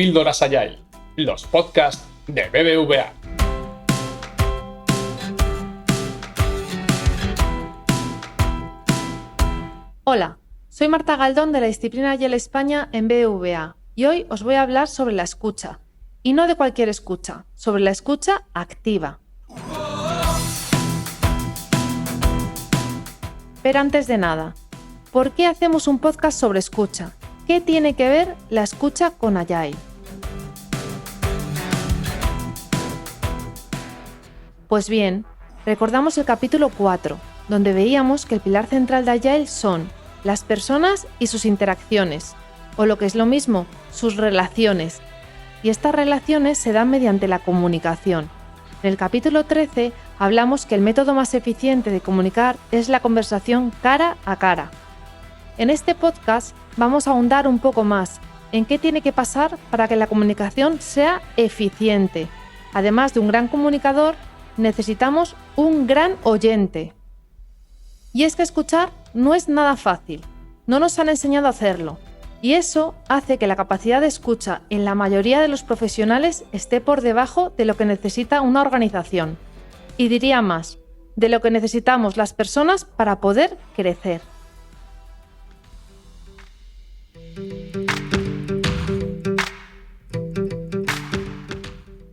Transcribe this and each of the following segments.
Píldoras Agile, los podcasts de BBVA. Hola, soy Marta Galdón de la disciplina Agile España en BBVA y hoy os voy a hablar sobre la escucha. Y no de cualquier escucha, sobre la escucha activa. Pero antes de nada, ¿por qué hacemos un podcast sobre escucha? ¿Qué tiene que ver la escucha con Agile? Pues bien, recordamos el capítulo 4, donde veíamos que el pilar central de Agile son las personas y sus interacciones, o lo que es lo mismo, sus relaciones. Y estas relaciones se dan mediante la comunicación. En el capítulo 13 hablamos que el método más eficiente de comunicar es la conversación cara a cara. En este podcast vamos a ahondar un poco más en qué tiene que pasar para que la comunicación sea eficiente. Además de un gran comunicador, necesitamos un gran oyente. Y es que escuchar no es nada fácil, no nos han enseñado a hacerlo, y eso hace que la capacidad de escucha en la mayoría de los profesionales esté por debajo de lo que necesita una organización, y diría más, de lo que necesitamos las personas para poder crecer.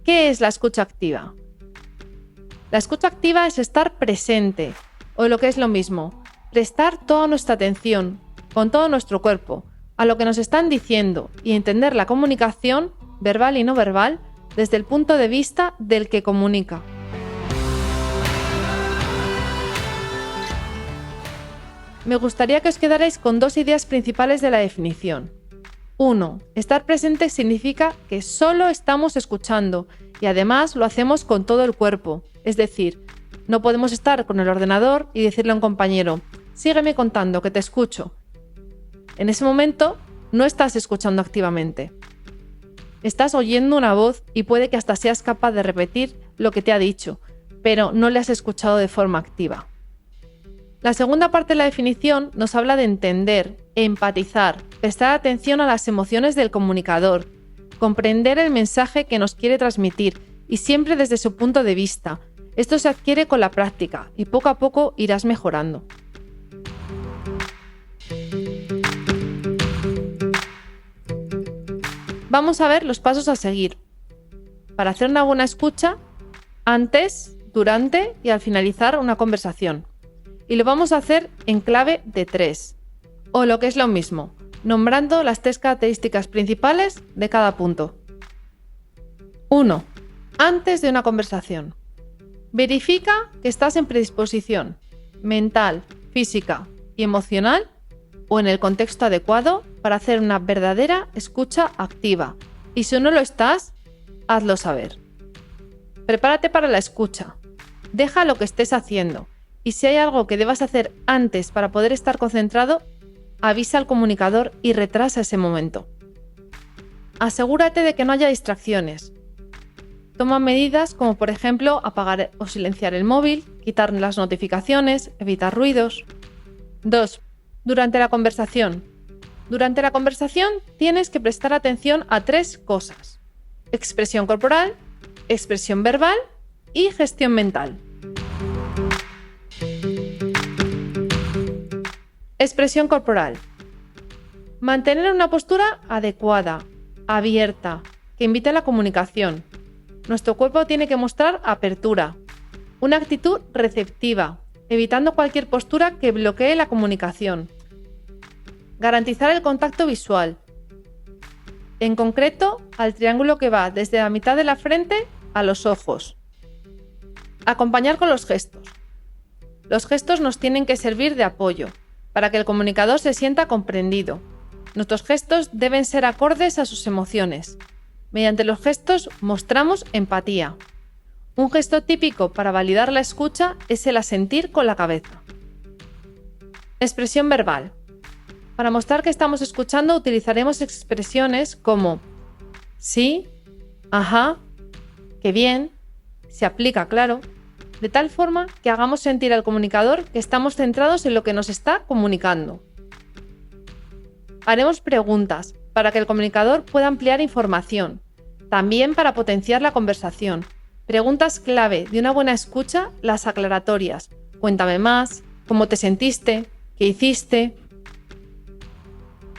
¿Qué es la escucha activa? La escucha activa es estar presente, o lo que es lo mismo, prestar toda nuestra atención, con todo nuestro cuerpo, a lo que nos están diciendo y entender la comunicación, verbal y no verbal, desde el punto de vista del que comunica. Me gustaría que os quedarais con dos ideas principales de la definición. 1. Estar presente significa que solo estamos escuchando y además lo hacemos con todo el cuerpo, es decir, no podemos estar con el ordenador y decirle a un compañero, sígueme contando, que te escucho. En ese momento no estás escuchando activamente. Estás oyendo una voz y puede que hasta seas capaz de repetir lo que te ha dicho, pero no le has escuchado de forma activa. La segunda parte de la definición nos habla de entender, empatizar, prestar atención a las emociones del comunicador, comprender el mensaje que nos quiere transmitir y siempre desde su punto de vista. Esto se adquiere con la práctica y poco a poco irás mejorando. Vamos a ver los pasos a seguir para hacer una buena escucha antes, durante y al finalizar una conversación. Y lo vamos a hacer en clave de 3, o lo que es lo mismo, nombrando las 3 características principales de cada punto. 1. Antes de una conversación. Verifica que estás en predisposición mental, física y emocional o en el contexto adecuado para hacer una verdadera escucha activa. Y si no lo estás, hazlo saber. Prepárate para la escucha. Deja lo que estés haciendo. Y si hay algo que debas hacer antes para poder estar concentrado, avisa al comunicador y retrasa ese momento. Asegúrate de que no haya distracciones. Toma medidas como por ejemplo apagar o silenciar el móvil, quitar las notificaciones, evitar ruidos. 2. Durante la conversación. Durante la conversación tienes que prestar atención a 3 cosas: expresión corporal, expresión verbal y gestión mental. Expresión corporal. Mantener una postura adecuada, abierta, que invite a la comunicación. Nuestro cuerpo tiene que mostrar apertura, una actitud receptiva, evitando cualquier postura que bloquee la comunicación. Garantizar el contacto visual, en concreto al triángulo que va desde la mitad de la frente a los ojos. Acompañar con los gestos. Los gestos nos tienen que servir de apoyo, para que el comunicador se sienta comprendido. Nuestros gestos deben ser acordes a sus emociones. Mediante los gestos mostramos empatía. Un gesto típico para validar la escucha es el asentir con la cabeza. Expresión verbal. Para mostrar que estamos escuchando utilizaremos expresiones como sí, ajá, qué bien, se aplica, claro, de tal forma que hagamos sentir al comunicador que estamos centrados en lo que nos está comunicando. Haremos preguntas para que el comunicador pueda ampliar información, también para potenciar la conversación. Preguntas clave de una buena escucha, las aclaratorias. Cuéntame más, cómo te sentiste, qué hiciste.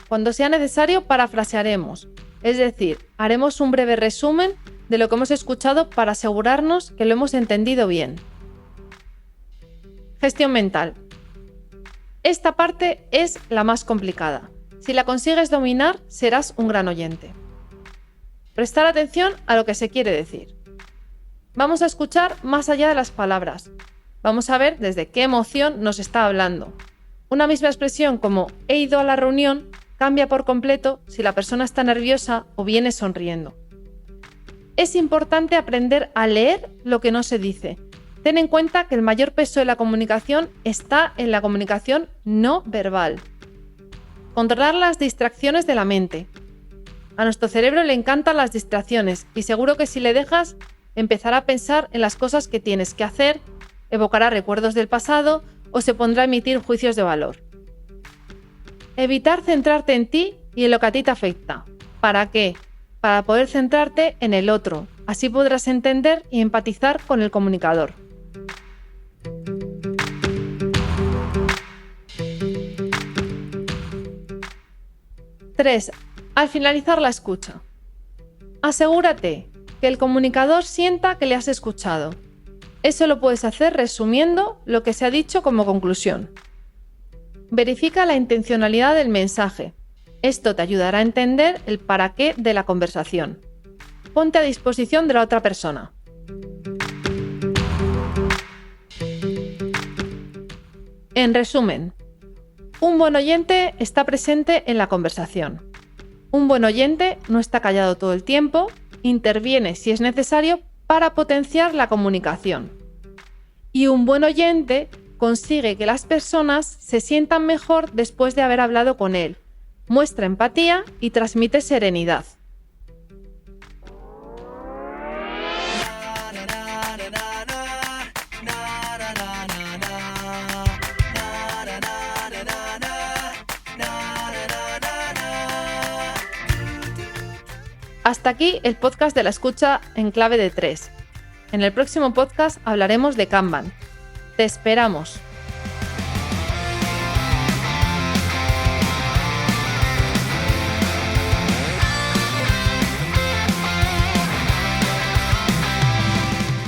Cuando sea necesario, parafrasearemos, es decir, haremos un breve resumen de lo que hemos escuchado para asegurarnos que lo hemos entendido bien. Gestión mental. Esta parte es la más complicada. Si la consigues dominar, serás un gran oyente. Prestar atención a lo que se quiere decir. Vamos a escuchar más allá de las palabras. Vamos a ver desde qué emoción nos está hablando. Una misma expresión como he ido a la reunión cambia por completo si la persona está nerviosa o viene sonriendo. Es importante aprender a leer lo que no se dice. Ten en cuenta que el mayor peso de la comunicación está en la comunicación no verbal. Controlar las distracciones de la mente. A nuestro cerebro le encantan las distracciones y seguro que si le dejas, empezará a pensar en las cosas que tienes que hacer, evocará recuerdos del pasado o se pondrá a emitir juicios de valor. Evitar centrarte en ti y en lo que a ti te afecta. ¿Para qué? Para poder centrarte en el otro. Así podrás entender y empatizar con el comunicador. Tres. Al finalizar la escucha. Asegúrate que el comunicador sienta que le has escuchado. Eso lo puedes hacer resumiendo lo que se ha dicho como conclusión. Verifica la intencionalidad del mensaje. Esto te ayudará a entender el para qué de la conversación. Ponte a disposición de la otra persona. En resumen, un buen oyente está presente en la conversación. Un buen oyente no está callado todo el tiempo, interviene si es necesario para potenciar la comunicación. Y un buen oyente consigue que las personas se sientan mejor después de haber hablado con él, muestra empatía y transmite serenidad. Hasta aquí el podcast de la escucha en clave de 3. En el próximo podcast hablaremos de Kanban. ¡Te esperamos!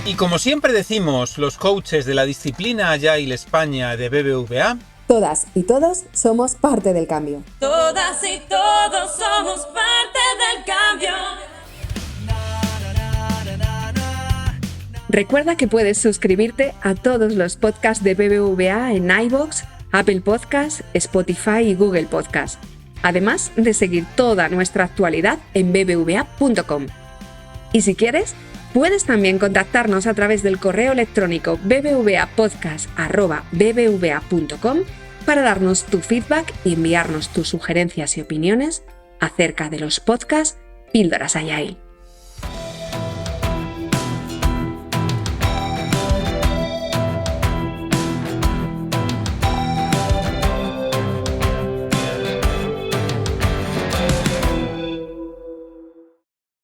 Y como siempre decimos los coaches de la disciplina Agile España de BBVA, todas y todos somos parte del cambio. Todas y todos somos parte del cambio. Recuerda que puedes suscribirte a todos los podcasts de BBVA en iVoox, Apple Podcasts, Spotify y Google Podcasts. Además de seguir toda nuestra actualidad en bbva.com. Y si quieres, puedes también contactarnos a través del correo electrónico bbvapodcast@bbva.com para darnos tu feedback y enviarnos tus sugerencias y opiniones acerca de los podcasts Píldoras Agile.